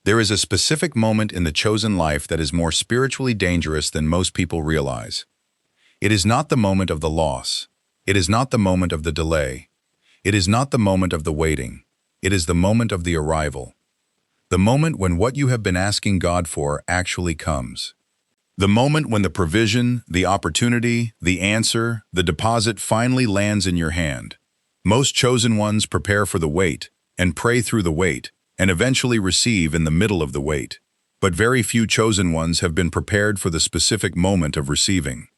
There is a specific moment in the chosen life that is more spiritually dangerous than most people realize. It is not the moment of the loss. It is not the moment of the delay. It is not the moment of the waiting. It is the moment of the arrival. The moment when what you have been asking God for actually comes. The moment when the provision, the opportunity, the answer, the deposit finally lands in your hand. Most chosen ones prepare for the wait and pray through the wait and eventually receive in the middle of the wait. But very few chosen ones have been prepared for the specific moment of receiving.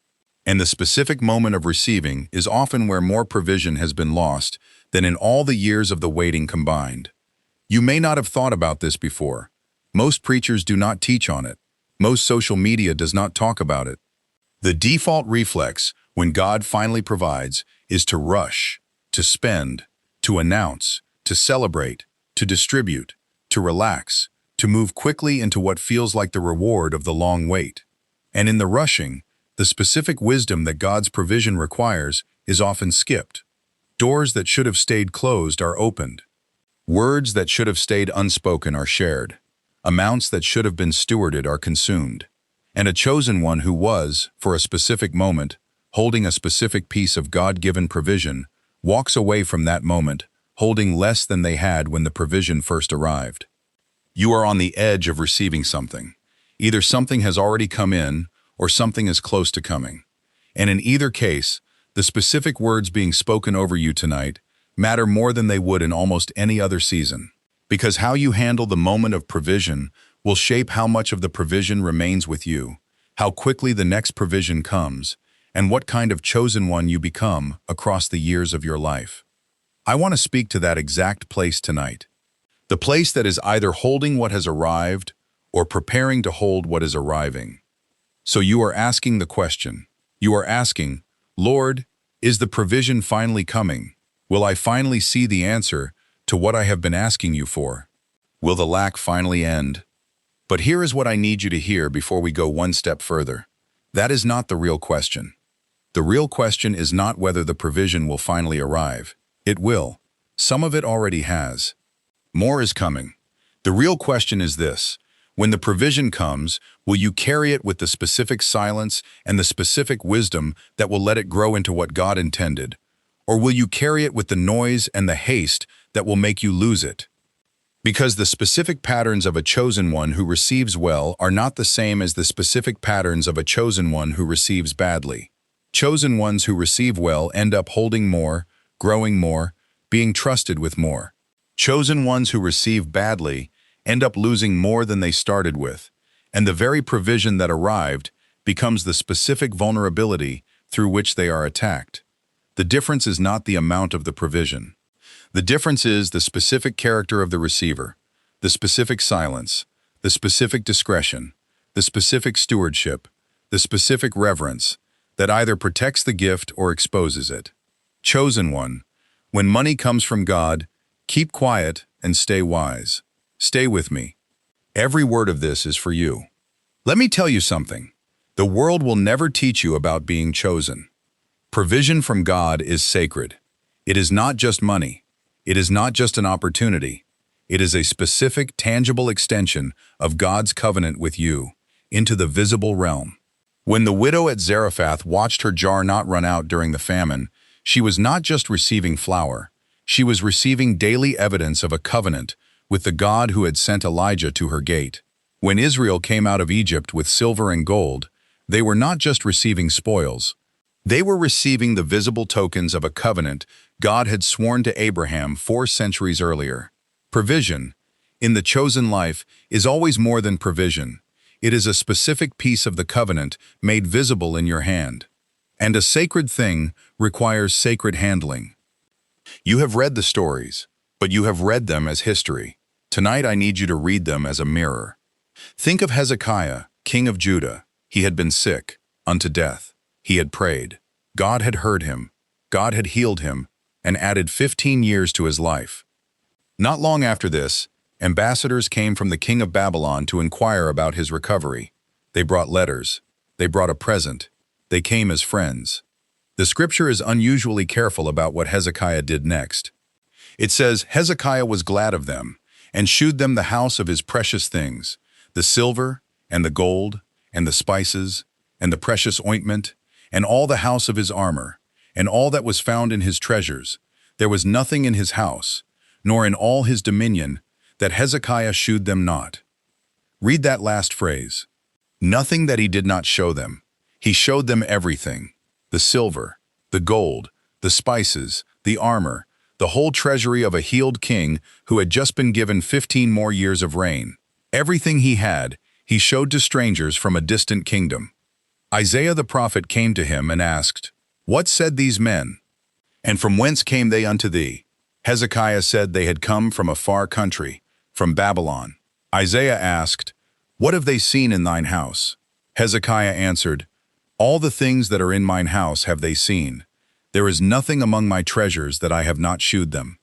And the specific moment of receiving is often where more provision has been lost than in all the years of the waiting combined. You may not have thought about this before. Most preachers do not teach on it. Most social media does not talk about it. The default reflex, when God finally provides, is to rush, to spend, to announce, to celebrate, to distribute, to relax, to move quickly into what feels like the reward of the long wait. And in the rushing, the specific wisdom that God's provision requires is often skipped. Doors that should have stayed closed are opened. Words that should have stayed unspoken are shared. Amounts that should have been stewarded are consumed. And a chosen one who was, for a specific moment, holding a specific piece of God-given provision, walks away from that moment, holding less than they had when the provision first arrived. You are on the edge of receiving something. Either something has already come in, or something is close to coming. And in either case, the specific words being spoken over you tonight matter more than they would in almost any other season. Because how you handle the moment of provision will shape how much of the provision remains with you, how quickly the next provision comes, and what kind of chosen one you become across the years of your life. I want to speak to that exact place tonight. The place that is either holding what has arrived or preparing to hold what is arriving. So you are asking the question. You are asking, Lord, is the provision finally coming? Will I finally see the answer to what I have been asking you for? Will the lack finally end? But here is what I need you to hear before we go one step further. That is not the real question. The real question is not whether the provision will finally arrive. It will. Some of it already has. More is coming. The real question is this: when the provision comes, will you carry it with the specific silence and the specific wisdom that will let it grow into what God intended? Or will you carry it with the noise and the haste that will make you lose it? Because the specific patterns of a chosen one who receives well are not the same as the specific patterns of a chosen one who receives badly. Chosen ones who receive well end up holding more, growing more, being trusted with more. Chosen ones who receive badly end up losing more than they started with, and the very provision that arrived becomes the specific vulnerability through which they are attacked. The difference is not the amount of the provision. The difference is the specific character of the receiver, the specific silence, the specific discretion, the specific stewardship, the specific reverence that either protects the gift or exposes it. Chosen one, when money comes from God, keep quiet and stay wise. Stay with me. Every word of this is for you. Let me tell you something. The world will never teach you about being chosen. Provision from God is sacred. It is not just money. It is not just an opportunity. It is a specific, tangible extension of God's covenant with you into the visible realm. When the widow at Zarephath watched her jar not run out during the famine, she was not just receiving flour. She was receiving daily evidence of a covenant with the God who had sent Elijah to her gate. When Israel came out of Egypt with silver and gold, they were not just receiving spoils. They were receiving the visible tokens of a covenant God had sworn to Abraham 4 centuries earlier. Provision, in the chosen life, is always more than provision. It is a specific piece of the covenant made visible in your hand. And a sacred thing requires sacred handling. You have read the stories, but you have read them as history. Tonight I need you to read them as a mirror. Think of Hezekiah, king of Judah. He had been sick unto death. He had prayed. God had heard him. God had healed him and added 15 years to his life. Not long after this, ambassadors came from the king of Babylon to inquire about his recovery. They brought letters. They brought a present. They came as friends. The scripture is unusually careful about what Hezekiah did next. It says, Hezekiah was glad of them, and shewed them the house of his precious things, the silver, and the gold, and the spices, and the precious ointment, and all the house of his armor, and all that was found in his treasures. There was nothing in his house, nor in all his dominion, that Hezekiah shewed them not. Read that last phrase. Nothing that he did not show them. He showed them everything. The silver, the gold, the spices, the armor, the whole treasury of a healed king who had just been given 15 more years of reign. Everything he had, he showed to strangers from a distant kingdom. Isaiah the prophet came to him and asked, "What said these men? And from whence came they unto thee?" Hezekiah said they had come from a far country, from Babylon. Isaiah asked, "What have they seen in thine house?" Hezekiah answered, "All the things that are in mine house have they seen. There is nothing among my treasures that I have not shewed them."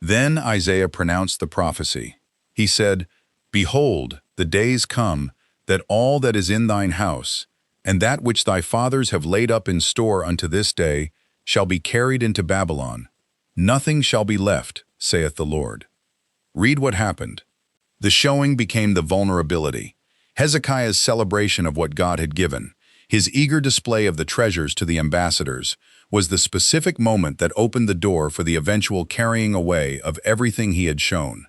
Then Isaiah pronounced the prophecy. He said, "Behold, the days come, that all that is in thine house, and that which thy fathers have laid up in store unto this day, shall be carried into Babylon. Nothing shall be left, saith the Lord." Read what happened. The showing became the vulnerability. Hezekiah's celebration of what God had given, his eager display of the treasures to the ambassadors, was the specific moment that opened the door for the eventual carrying away of everything he had shown.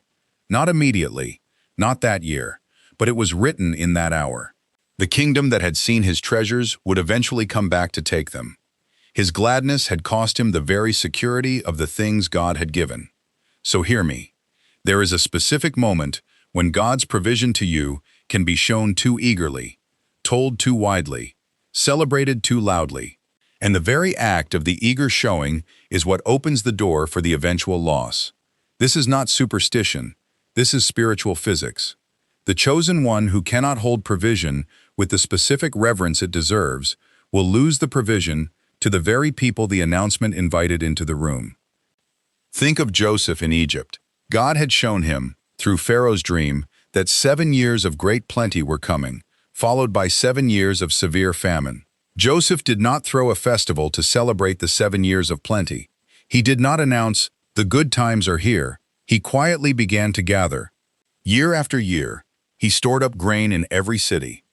Not immediately, not that year, but it was written in that hour. The kingdom that had seen his treasures would eventually come back to take them. His gladness had cost him the very security of the things God had given. So hear me. There is a specific moment when God's provision to you can be shown too eagerly, told too widely, celebrated too loudly. And the very act of the eager showing is what opens the door for the eventual loss. This is not superstition. This is spiritual physics. The chosen one who cannot hold provision with the specific reverence it deserves will lose the provision to the very people the announcement invited into the room. Think of Joseph in Egypt. God had shown him, through Pharaoh's dream, that 7 years of great plenty were coming, followed by 7 years of severe famine. Joseph did not throw a festival to celebrate the 7 years of plenty. He did not announce, "The good times are here." He quietly began to gather. Year after year, he stored up grain in every city,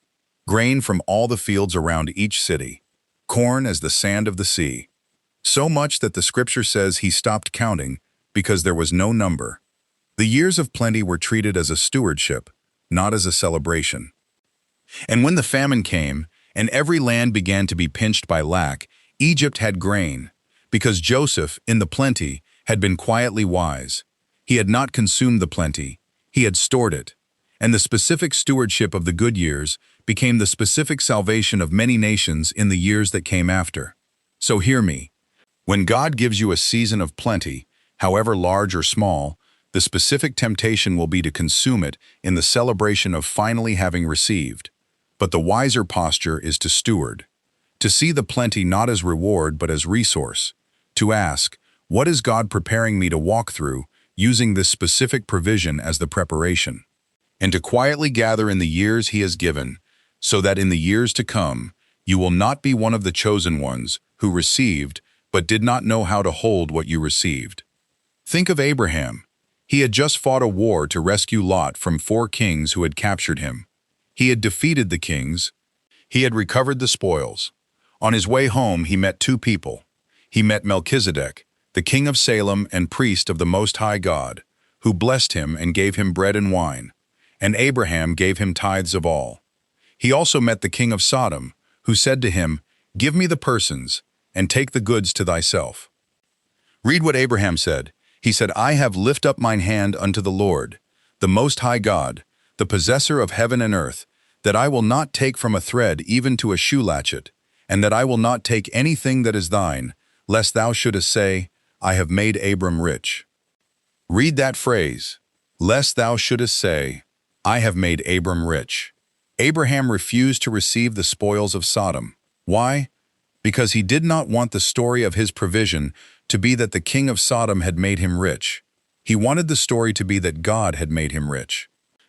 grain from all the fields around each city, corn as the sand of the sea. So much that the scripture says he stopped counting because there was no number. The years of plenty were treated as a stewardship, not as a celebration. And when the famine came, and every land began to be pinched by lack, Egypt had grain, because Joseph, in the plenty, had been quietly wise. He had not consumed the plenty, he had stored it. And the specific stewardship of the good years became the specific salvation of many nations in the years that came after. So hear me. When God gives you a season of plenty, however large or small, the specific temptation will be to consume it in the celebration of finally having received. But the wiser posture is to steward, to see the plenty not as reward but as resource, to ask, what is God preparing me to walk through, using this specific provision as the preparation? And to quietly gather in the years he has given, so that in the years to come, you will not be one of the chosen ones who received but did not know how to hold what you received. Think of Abraham. He had just fought a war to rescue Lot from 4 kings who had captured him. He had defeated the kings. He had recovered the spoils. On his way home, he met 2 people. He met Melchizedek, the king of Salem and priest of the Most High God, who blessed him and gave him bread and wine, and Abraham gave him tithes of all. He also met the king of Sodom, who said to him, "Give me the persons, and take the goods to thyself." Read what Abraham said. He said, "I have lift up mine hand unto the Lord, the Most High God, the possessor of heaven and earth, that I will not take from a thread even to a shoe latchet, and that I will not take anything that is thine, lest thou shouldest say, I have made Abram rich." Read that phrase, lest thou shouldest say, I have made Abram rich. Abraham refused to receive the spoils of Sodom. Why? Because he did not want the story of his provision to be that the king of Sodom had made him rich. He wanted the story to be that God had made him rich.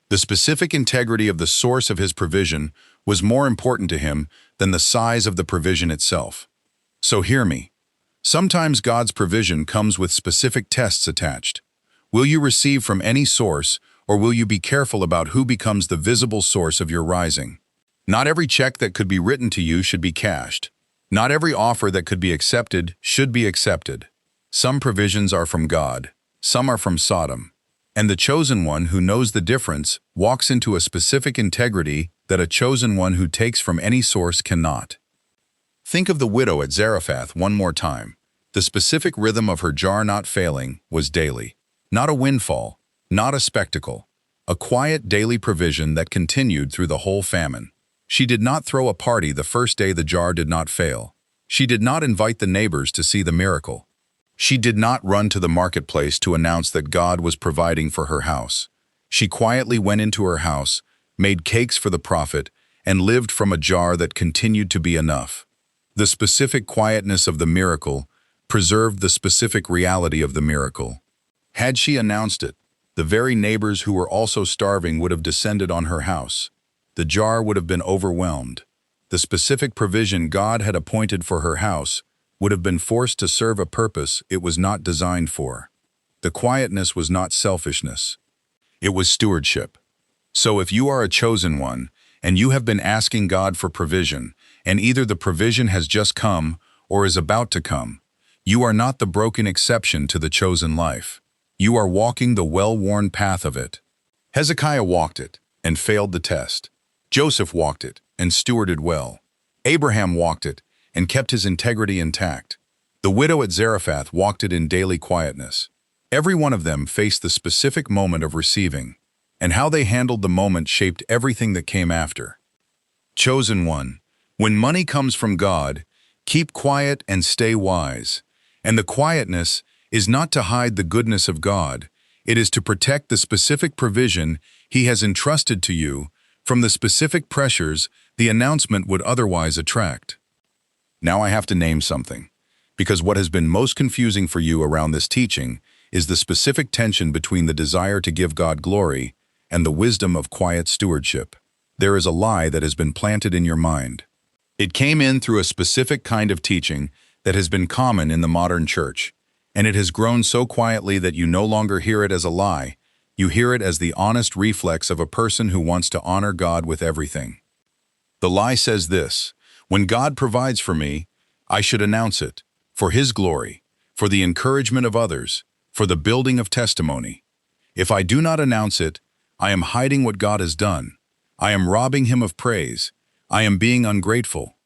The specific integrity of the source of his provision was more important to him than the size of the provision itself. So hear me. Sometimes God's provision comes with specific tests attached. Will you receive from any source, or will you be careful about who becomes the visible source of your rising? Not every check that could be written to you should be cashed. Not every offer that could be accepted should be accepted. Some provisions are from God, some are from Sodom. And the chosen one who knows the difference walks into a specific integrity that a chosen one who takes from any source cannot. Think of the widow at Zarephath one more time. The specific rhythm of her jar not failing was daily. Not a windfall, not a spectacle. A quiet daily provision that continued through the whole famine. She did not throw a party the first day the jar did not fail. She did not invite the neighbors to see the miracle. She did not run to the marketplace to announce that God was providing for her house. She quietly went into her house, made cakes for the prophet, and lived from a jar that continued to be enough. The specific quietness of the miracle preserved the specific reality of the miracle. Had she announced it, the very neighbors who were also starving would have descended on her house. The jar would have been overwhelmed. The specific provision God had appointed for her house would have been forced to serve a purpose it was not designed for. The quietness was not selfishness. It was stewardship. So if you are a chosen one, and you have been asking God for provision, and either the provision has just come or is about to come, you are not the broken exception to the chosen life. You are walking the well-worn path of it. Hezekiah walked it and failed the test. Joseph walked it and stewarded well. Abraham walked it and kept his integrity intact. The widow at Zarephath walked it in daily quietness. Every one of them faced the specific moment of receiving, and how they handled the moment shaped everything that came after. Chosen one, when money comes from God, keep quiet and stay wise. And the quietness is not to hide the goodness of God, it is to protect the specific provision He has entrusted to you from the specific pressures the announcement would otherwise attract. Now I have to name something, because what has been most confusing for you around this teaching is the specific tension between the desire to give God glory and the wisdom of quiet stewardship. There is a lie that has been planted in your mind. It came in through a specific kind of teaching that has been common in the modern church, and it has grown so quietly that you no longer hear it as a lie, you hear it as the honest reflex of a person who wants to honor God with everything. The lie says this: when God provides for me, I should announce it, for His glory, for the encouragement of others, for the building of testimony. If I do not announce it, I am hiding what God has done. I am robbing Him of praise. I am being ungrateful.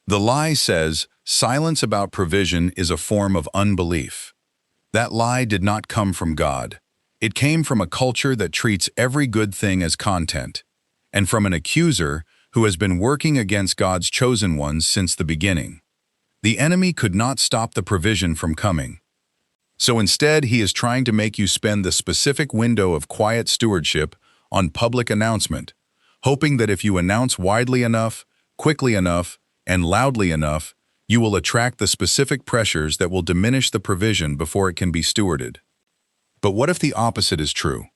The lie says silence about provision is a form of unbelief. That lie did not come from God. It came from a culture that treats every good thing as content, and from an accuser who has been working against God's chosen ones since the beginning. The enemy could not stop the provision from coming. So instead, he is trying to make you spend the specific window of quiet stewardship on public announcement, hoping that if you announce widely enough, quickly enough, and loudly enough, you will attract the specific pressures that will diminish the provision before it can be stewarded. But what if the opposite is true?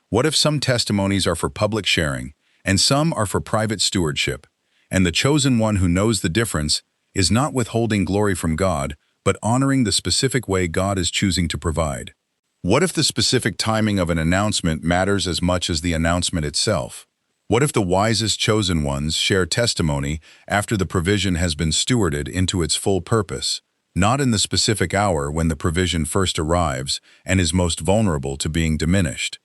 What if some testimonies are for public sharing, and some are for private stewardship, and the chosen one who knows the difference is not withholding glory from God, but honoring the specific way God is choosing to provide? What if the specific timing of an announcement matters as much as the announcement itself? What if the wisest chosen ones share testimony after the provision has been stewarded into its full purpose, not in the specific hour when the provision first arrives and is most vulnerable to being diminished?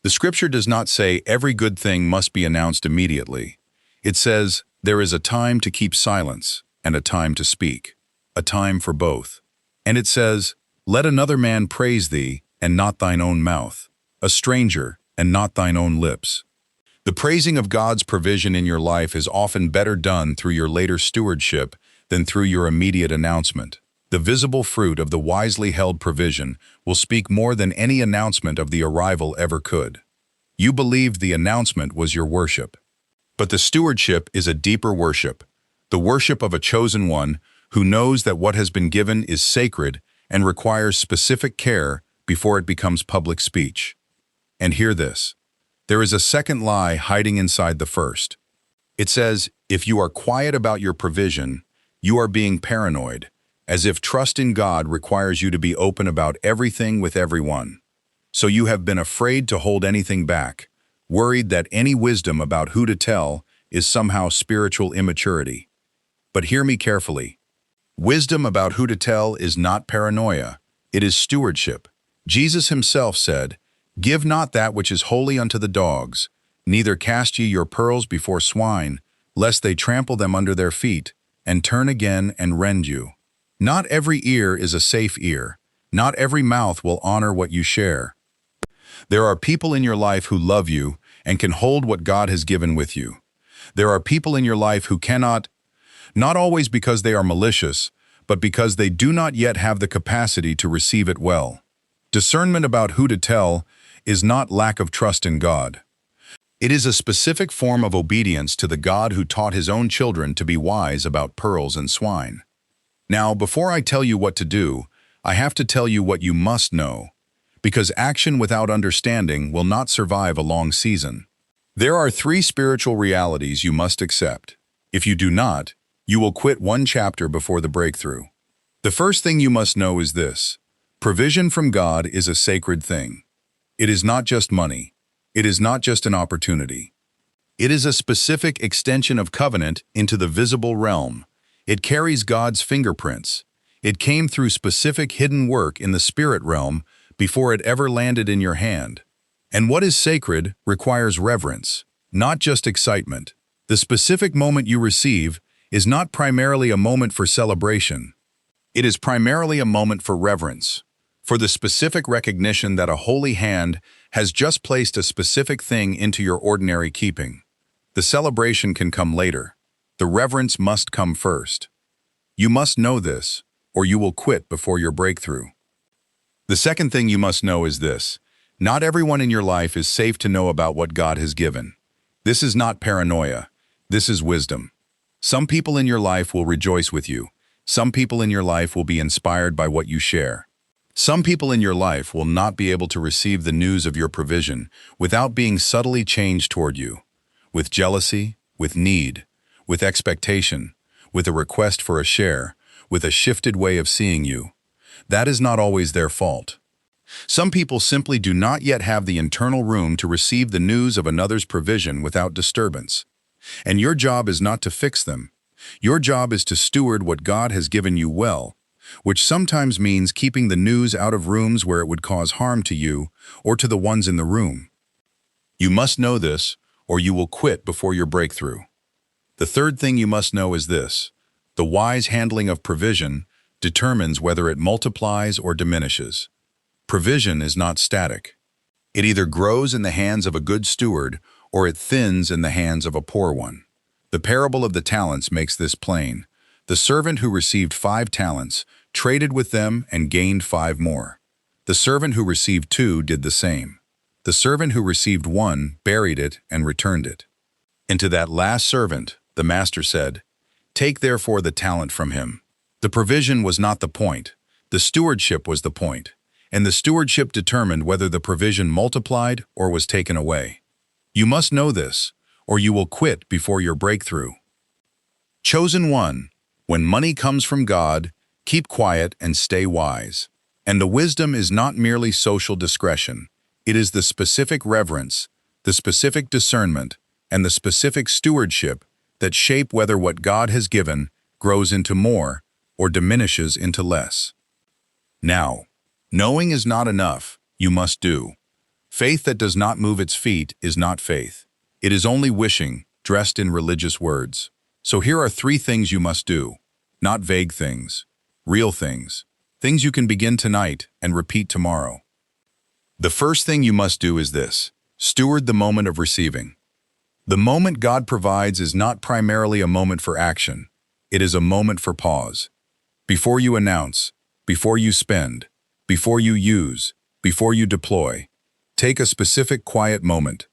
The scripture does not say every good thing must be announced immediately. It says there is a time to keep silence and a time to speak, a time for both. And it says, let another man praise thee, and not thine own mouth, a stranger, and not thine own lips. The praising of God's provision in your life is often better done through your later stewardship than through your immediate announcement. The visible fruit of the wisely held provision will speak more than any announcement of the arrival ever could. You believed the announcement was your worship. But the stewardship is a deeper worship, the worship of a chosen one who knows that what has been given is sacred and requires specific care before it becomes public speech. And hear this. There is a second lie hiding inside the first. It says, if you are quiet about your provision, you are being paranoid, as if trust in God requires you to be open about everything with everyone. So you have been afraid to hold anything back, worried that any wisdom about who to tell is somehow spiritual immaturity. But hear me carefully. Wisdom about who to tell is not paranoia, it is stewardship. Jesus himself said, "Give not that which is holy unto the dogs, neither cast ye your pearls before swine, lest they trample them under their feet, and turn again and rend you." Not every ear is a safe ear. Not every mouth will honor what you share. There are people in your life who love you and can hold what God has given with you. There are people in your life who cannot, not always because they are malicious, but because they do not yet have the capacity to receive it well. Discernment about who to tell is not lack of trust in God. It is a specific form of obedience to the God who taught his own children to be wise about pearls and swine. Now, before I tell you what to do, I have to tell you what you must know, because action without understanding will not survive a long season. There are 3 spiritual realities you must accept. If you do not, you will quit one chapter before the breakthrough. The first thing you must know is this: provision from God is a sacred thing. It is not just money. It is not just an opportunity. It is a specific extension of covenant into the visible realm. It carries God's fingerprints. It came through specific hidden work in the spirit realm before it ever landed in your hand. And what is sacred requires reverence, not just excitement. The specific moment you receive is not primarily a moment for celebration. It is primarily a moment for reverence, for the specific recognition that a holy hand has just placed a specific thing into your ordinary keeping. The celebration can come later. The reverence must come first. You must know this, or you will quit before your breakthrough. The second thing you must know is this: not everyone in your life is safe to know about what God has given. This is not paranoia. This is wisdom. Some people in your life will rejoice with you. Some people in your life will be inspired by what you share. Some people in your life will not be able to receive the news of your provision without being subtly changed toward you, with jealousy, with need, with expectation, with a request for a share, with a shifted way of seeing you. That is not always their fault. Some people simply do not yet have the internal room to receive the news of another's provision without disturbance. And your job is not to fix them. Your job is to steward what God has given you well, which sometimes means keeping the news out of rooms where it would cause harm to you or to the ones in the room. You must know this, or you will quit before your breakthrough. The third thing you must know is this: the wise handling of provision determines whether it multiplies or diminishes. Provision is not static. It either grows in the hands of a good steward or it thins in the hands of a poor one. The parable of the talents makes this plain. The servant who received 5 talents traded with them and gained 5 more. The servant who received 2 did the same. The servant who received 1 buried it and returned it. And to that last servant, the master said, "Take therefore the talent from him." The provision was not the point. The stewardship was the point. And the stewardship determined whether the provision multiplied or was taken away. You must know this, or you will quit before your breakthrough. Chosen one, when money comes from God, keep quiet and stay wise. And the wisdom is not merely social discretion. It is the specific reverence, the specific discernment, and the specific stewardship that shape whether what God has given grows into more or diminishes into less. Now, knowing is not enough. You must do. Faith that does not move its feet is not faith. It is only wishing, dressed in religious words. So here are 3 things you must do. Not vague things. Real things. Things you can begin tonight and repeat tomorrow. The first thing you must do is this: steward the moment of receiving. The moment God provides is not primarily a moment for action. It is a moment for pause. Before you announce, before you spend, before you use, before you deploy, take a specific quiet moment.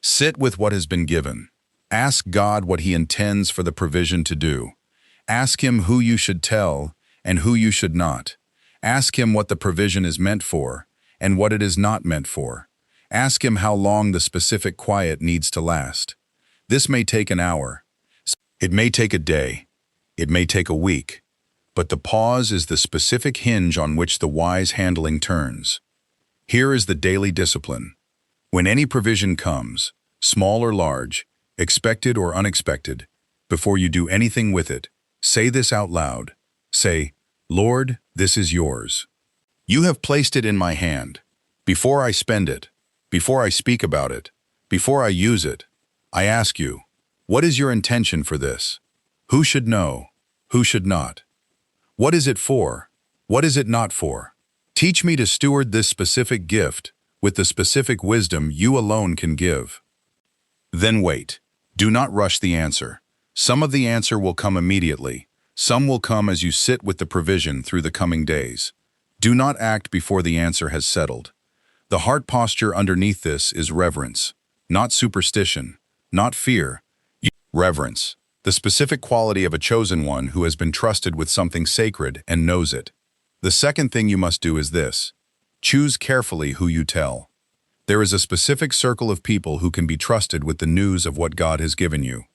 Sit with what has been given. Ask God what He intends for the provision to do. Ask Him who you should tell and who you should not. Ask Him what the provision is meant for and what it is not meant for. Ask Him how long the specific quiet needs to last. This may take an hour. It may take a day. It may take a week. But the pause is the specific hinge on which the wise handling turns. Here is the daily discipline. When any provision comes, small or large, expected or unexpected, before you do anything with it, say this out loud. Say, "Lord, this is yours. You have placed it in my hand. Before I spend it, before I speak about it, before I use it, I ask you, what is your intention for this? Who should know? Who should not? What is it for? What is it not for? Teach me to steward this specific gift with the specific wisdom you alone can give." Then wait. Do not rush the answer. Some of the answer will come immediately. Some will come as you sit with the provision through the coming days. Do not act before the answer has settled. The heart posture underneath this is reverence, not superstition, not fear. Reverence, the specific quality of a chosen one who has been trusted with something sacred and knows it. The second thing you must do is this. Choose carefully who you tell. There is a specific circle of people who can be trusted with the news of what God has given you.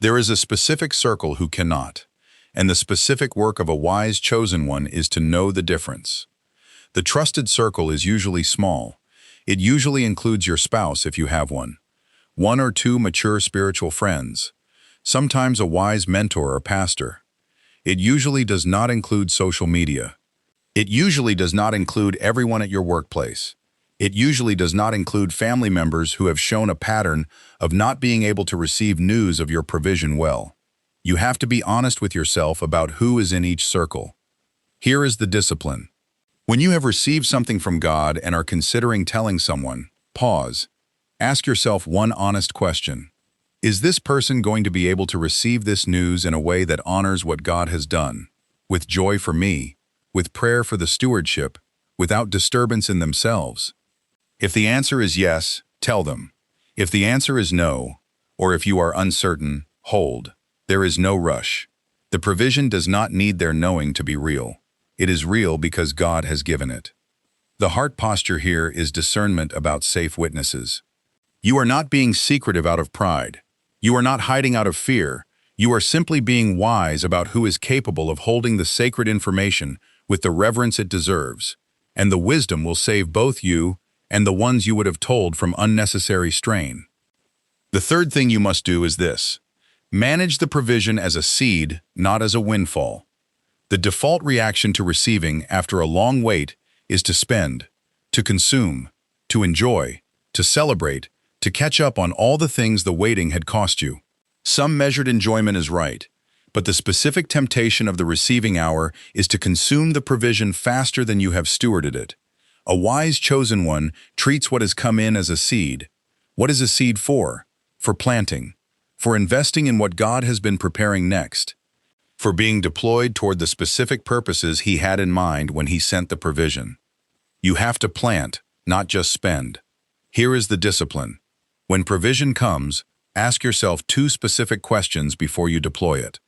There is a specific circle who cannot, and the specific work of a wise chosen one is to know the difference. The trusted circle is usually small. It usually includes your spouse if you have one or two mature spiritual friends, sometimes a wise mentor or pastor. It usually does not include social media. It usually does not include everyone at your workplace. It usually does not include family members who have shown a pattern of not being able to receive news of your provision well. You have to be honest with yourself about who is in each circle. Here is the discipline. When you have received something from God and are considering telling someone, pause. Ask yourself one honest question. Is this person going to be able to receive this news in a way that honors what God has done, with joy for me, with prayer for the stewardship, without disturbance in themselves? If the answer is yes, tell them. If the answer is no, or if you are uncertain, hold. There is no rush. The provision does not need their knowing to be real. It is real because God has given it. The heart posture here is discernment about safe witnesses. You are not being secretive out of pride. You are not hiding out of fear. You are simply being wise about who is capable of holding the sacred information with the reverence it deserves, and the wisdom will save both you and the ones you would have told from unnecessary strain. The third thing you must do is this. Manage the provision as a seed, not as a windfall. The default reaction to receiving after a long wait is to spend, to consume, to enjoy, to celebrate, to catch up on all the things the waiting had cost you. Some measured enjoyment is right, but the specific temptation of the receiving hour is to consume the provision faster than you have stewarded it. A wise chosen one treats what has come in as a seed. What is a seed for? For planting, for investing in what God has been preparing next, for being deployed toward the specific purposes He had in mind when He sent the provision. You have to plant, not just spend. Here is the discipline. When provision comes, ask yourself two specific questions before you deploy it.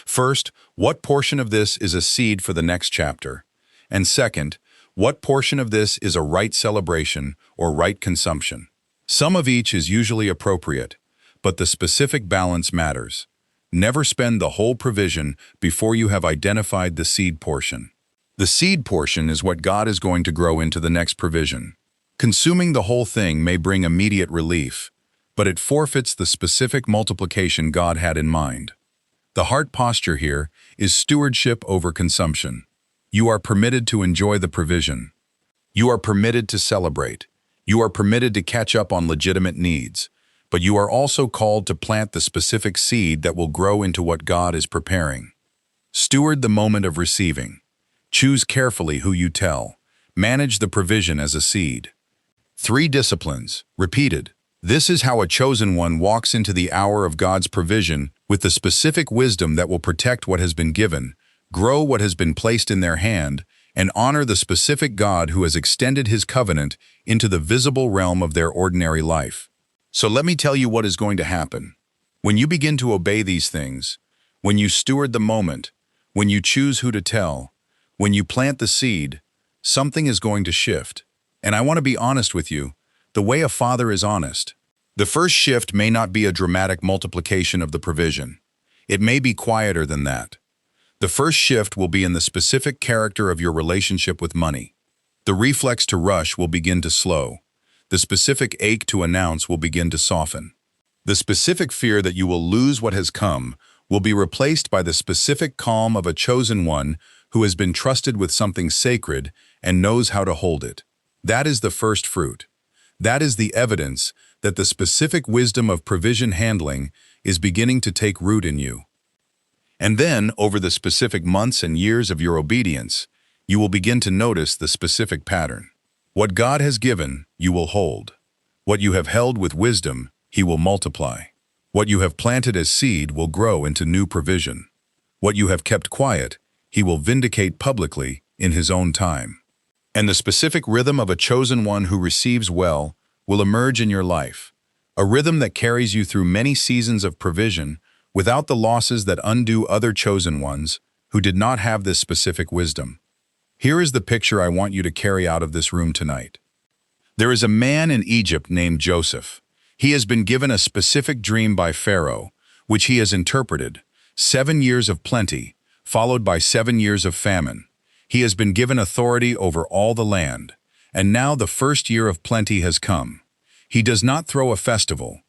First, what portion of this is a seed for the next chapter? And second, what portion of this is a right celebration or right consumption? Some of each is usually appropriate, but the specific balance matters. Never spend the whole provision before you have identified the seed portion. The seed portion is what God is going to grow into the next provision. Consuming the whole thing may bring immediate relief, but it forfeits the specific multiplication God had in mind. The heart posture here is stewardship over consumption. You are permitted to enjoy the provision. You are permitted to celebrate. You are permitted to catch up on legitimate needs, but you are also called to plant the specific seed that will grow into what God is preparing. Steward the moment of receiving. Choose carefully who you tell. Manage the provision as a seed. 3 disciplines, repeated. This is how a chosen one walks into the hour of God's provision with the specific wisdom that will protect what has been given, grow what has been placed in their hand, and honor the specific God who has extended His covenant into the visible realm of their ordinary life. So let me tell you what is going to happen. When you begin to obey these things, when you steward the moment, when you choose who to tell, when you plant the seed, something is going to shift. And I want to be honest with you, the way a father is honest. The first shift may not be a dramatic multiplication of the provision. It may be quieter than that. The first shift will be in the specific character of your relationship with money. The reflex to rush will begin to slow. The specific ache to announce will begin to soften. The specific fear that you will lose what has come will be replaced by the specific calm of a chosen one who has been trusted with something sacred and knows how to hold it. That is the first fruit. That is the evidence that the specific wisdom of provision handling is beginning to take root in you. And then, over the specific months and years of your obedience, you will begin to notice the specific pattern. What God has given, you will hold. What you have held with wisdom, He will multiply. What you have planted as seed will grow into new provision. What you have kept quiet, He will vindicate publicly in His own time. And the specific rhythm of a chosen one who receives well will emerge in your life, a rhythm that carries you through many seasons of provision without the losses that undo other chosen ones who did not have this specific wisdom. Here is the picture I want you to carry out of this room tonight. There is a man in Egypt named Joseph. He has been given a specific dream by Pharaoh, which he has interpreted: 7 years of plenty, followed by 7 years of famine. He has been given authority over all the land, and now the first year of plenty has come. He does not throw a festival.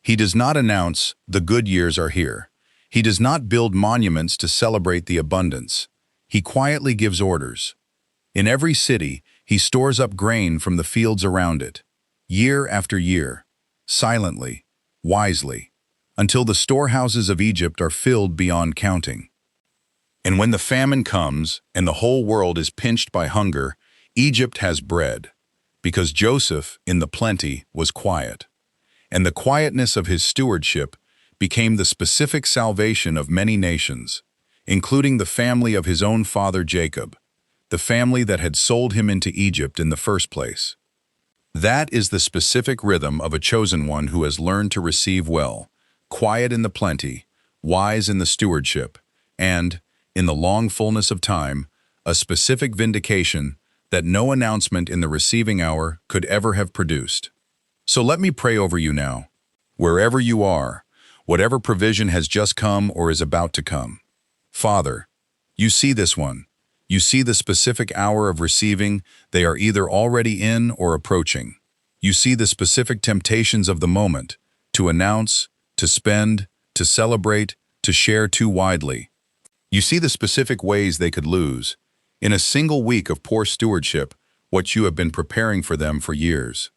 He does not announce, "The good years are here." He does not build monuments to celebrate the abundance. He quietly gives orders. In every city, he stores up grain from the fields around it, year after year, silently, wisely, until the storehouses of Egypt are filled beyond counting. And when the famine comes and the whole world is pinched by hunger, Egypt has bread, because Joseph, in the plenty, was quiet. And the quietness of his stewardship became the specific salvation of many nations, including the family of his own father Jacob, the family that had sold him into Egypt in the first place. That is the specific rhythm of a chosen one who has learned to receive well, quiet in the plenty, wise in the stewardship, and, in the long fullness of time, a specific vindication that no announcement in the receiving hour could ever have produced. So let me pray over you now. Wherever you are, whatever provision has just come or is about to come. Father, you see this one. You see the specific hour of receiving they are either already in or approaching. You see the specific temptations of the moment, to announce, to spend, to celebrate, to share too widely. You see the specific ways they could lose, in a single week of poor stewardship, what you have been preparing for them for years.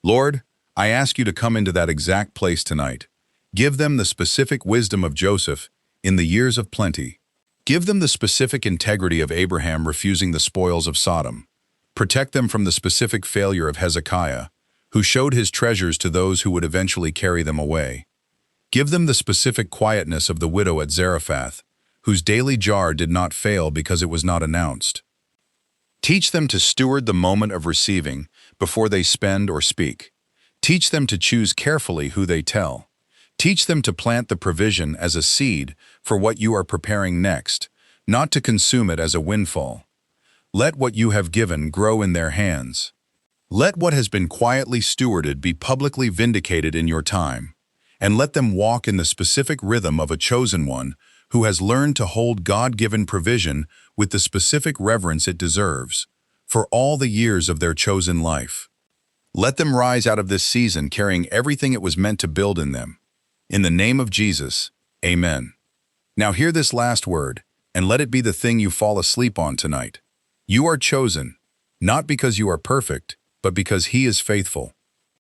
Lord, I ask you to come into that exact place tonight. Give them the specific wisdom of Joseph in the years of plenty. Give them the specific integrity of Abraham refusing the spoils of Sodom. Protect them from the specific failure of Hezekiah, who showed his treasures to those who would eventually carry them away. Give them the specific quietness of the widow at Zarephath, whose daily jar did not fail because it was not announced. Teach them to steward the moment of receiving before they spend or speak. Teach them to choose carefully who they tell. Teach them to plant the provision as a seed for what you are preparing next, not to consume it as a windfall. Let what you have given grow in their hands. Let what has been quietly stewarded be publicly vindicated in your time, and let them walk in the specific rhythm of a chosen one who has learned to hold God-given provision with the specific reverence it deserves, for all the years of their chosen life. Let them rise out of this season carrying everything it was meant to build in them. In the name of Jesus, amen. Now hear this last word, and let it be the thing you fall asleep on tonight. You are chosen, not because you are perfect, but because He is faithful.